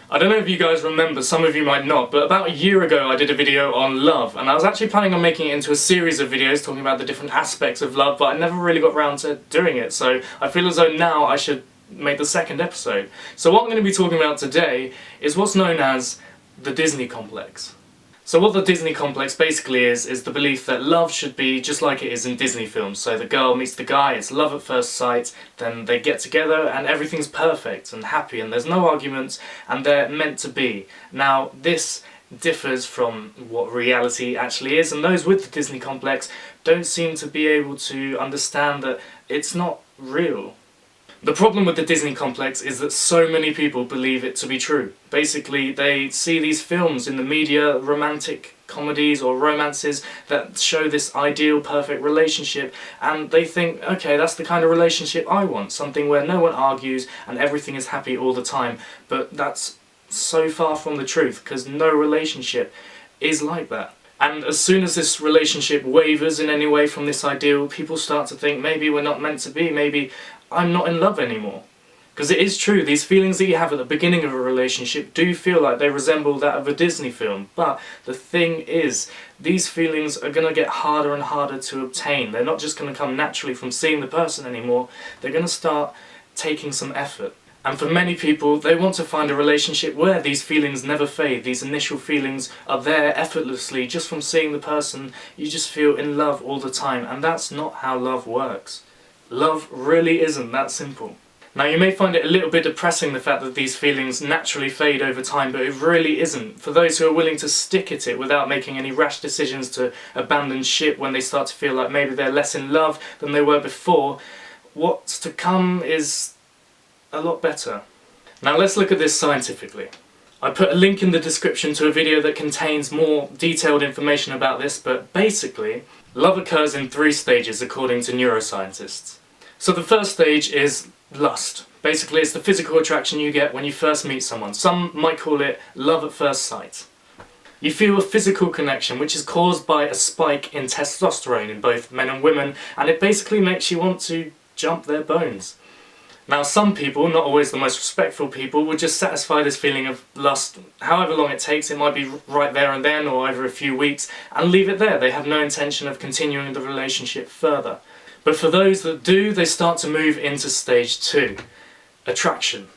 I don't know if you guys remember, some of you might not, but about a year ago I did a video on love, and I was actually planning on making it into a series of videos talking about the different aspects of love, but I never really got around to doing it, so I feel as though now I should make the second episode. So what I'm going to be talking about today is what's known as the Disney complex. So what the Disney complex basically is the belief that love should be just like it is in Disney films. So the girl meets the guy, it's love at first sight, then they get together and everything's perfect and happy and there's no arguments and they're meant to be. Now this differs from what reality actually is, and those with the Disney complex don't seem to be able to understand that it's not real. The problem with the Disney complex is that so many people believe it to be true. Basically, they see these films in the media, romantic comedies or romances that show this ideal, perfect relationship, and they think, okay, that's the kind of relationship I want, something where no one argues and everything is happy all the time. But that's so far from the truth, because no relationship is like that. And as soon as this relationship wavers in any way from this ideal, people start to think maybe we're not meant to be, maybe I'm not in love anymore. Because it is true, these feelings that you have at the beginning of a relationship do feel like they resemble that of a Disney film, but the thing is, these feelings are going to get harder and harder to obtain. They're not just going to come naturally from seeing the person anymore, they're going to start taking some effort. And for many people, they want to find a relationship where these feelings never fade, these initial feelings are there effortlessly, just from seeing the person, you just feel in love all the time, and that's not how love works. Love really isn't that simple. Now you may find it a little bit depressing, the fact that these feelings naturally fade over time, but it really isn't. For those who are willing to stick at it without making any rash decisions to abandon ship when they start to feel like maybe they're less in love than they were before, what's to come is a lot better. Now let's look at this scientifically. I put a link in the description to a video that contains more detailed information about this, but basically, love occurs in 3 stages according to neuroscientists. So the first stage is lust. Basically it's the physical attraction you get when you first meet someone. Some might call it love at first sight. You feel a physical connection which is caused by a spike in testosterone in both men and women, and it basically makes you want to jump their bones. Now some people, not always the most respectful people, would just satisfy this feeling of lust however long it takes. It might be right there and then or over a few weeks, and leave it there. They have no intention of continuing the relationship further. But for those that do, they start to move into stage 2, attraction.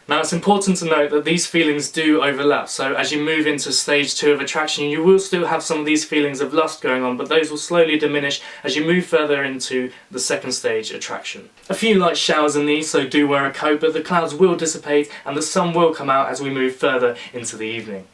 Now it's important to note that these feelings do overlap, so as you move into stage 2 of attraction you will still have some of these feelings of lust going on, but those will slowly diminish as you move further into the second stage, attraction. A few light showers in these, so do wear a coat, but the clouds will dissipate and the sun will come out as we move further into the evening.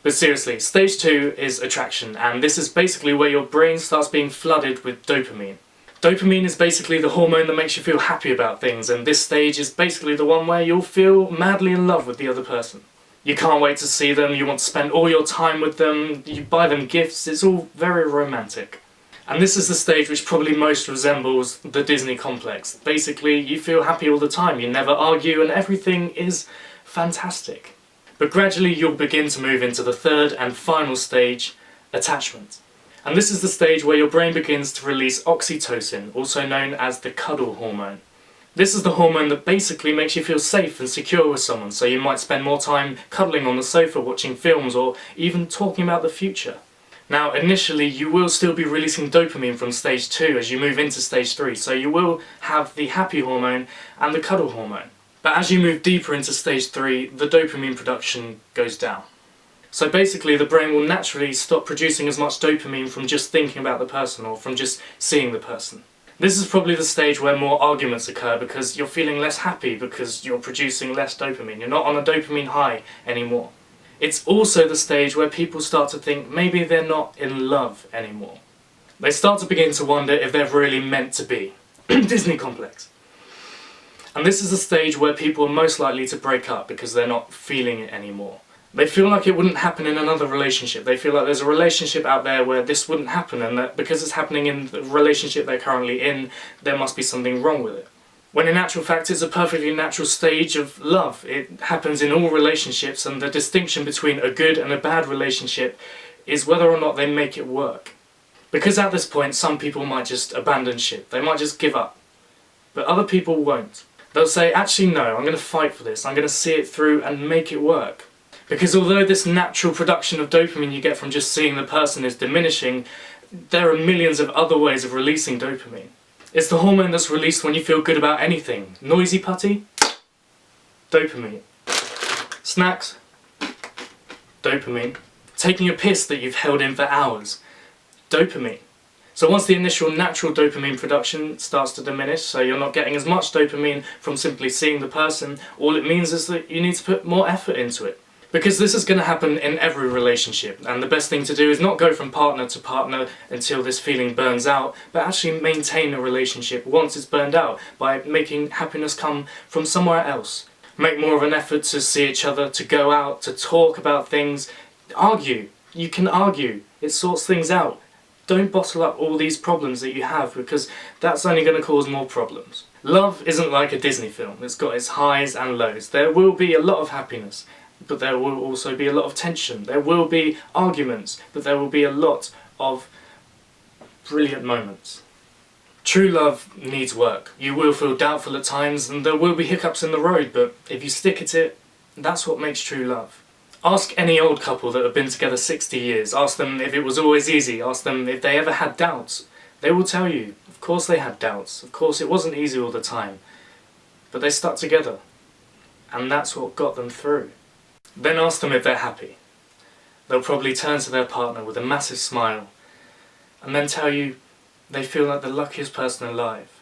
But seriously, stage 2 is attraction, and this is basically where your brain starts being flooded with dopamine. Dopamine is basically the hormone that makes you feel happy about things, and this stage is basically the one where you'll feel madly in love with the other person. You can't wait to see them, you want to spend all your time with them, you buy them gifts, it's all very romantic. And this is the stage which probably most resembles the Disney complex. Basically, you feel happy all the time, you never argue, and everything is fantastic. But gradually you'll begin to move into the third and final stage, attachment. And this is the stage where your brain begins to release oxytocin, also known as the cuddle hormone. This is the hormone that basically makes you feel safe and secure with someone, so you might spend more time cuddling on the sofa, watching films, or even talking about the future. Now initially you will still be releasing dopamine from stage 2 as you move into stage 3, so you will have the happy hormone and the cuddle hormone. But as you move deeper into stage 3, the dopamine production goes down. So basically the brain will naturally stop producing as much dopamine from just thinking about the person or from just seeing the person. This is probably the stage where more arguments occur because you're feeling less happy because you're producing less dopamine. You're not on a dopamine high anymore. It's also the stage where people start to think maybe they're not in love anymore. They start to begin to wonder if they're really meant to be. Disney complex. And this is the stage where people are most likely to break up because they're not feeling it anymore. They feel like it wouldn't happen in another relationship. They feel like there's a relationship out there where this wouldn't happen, and that because it's happening in the relationship they're currently in, there must be something wrong with it. When in actual fact it's a perfectly natural stage of love. It happens in all relationships, and the distinction between a good and a bad relationship is whether or not they make it work. Because at this point some people might just abandon ship, they might just give up. But other people won't. They'll say, actually no, I'm going to fight for this, I'm going to see it through and make it work. Because although this natural production of dopamine you get from just seeing the person is diminishing, there are millions of other ways of releasing dopamine. It's the hormone that's released when you feel good about anything. Noisy putty? Dopamine. Snacks? Dopamine. Taking a piss that you've held in for hours? Dopamine. So once the initial natural dopamine production starts to diminish, so you're not getting as much dopamine from simply seeing the person, all it means is that you need to put more effort into it. Because this is going to happen in every relationship, and the best thing to do is not go from partner to partner until this feeling burns out, but actually maintain a relationship once it's burned out by making happiness come from somewhere else. Make more of an effort to see each other, to go out, to talk about things. Argue. You can argue. It sorts things out. Don't bottle up all these problems that you have, because that's only going to cause more problems. Love isn't like a Disney film. It's got its highs and lows. There will be a lot of happiness, but there will also be a lot of tension. There will be arguments, but there will be a lot of brilliant moments. True love needs work. You will feel doubtful at times, and there will be hiccups in the road, but if you stick at it, that's what makes true love. Ask any old couple that have been together 60 years. Ask them if it was always easy. Ask them if they ever had doubts. They will tell you, of course they had doubts. Of course it wasn't easy all the time. But they stuck together. And that's what got them through. Then ask them if they're happy. They'll probably turn to their partner with a massive smile and then tell you they feel like the luckiest person alive.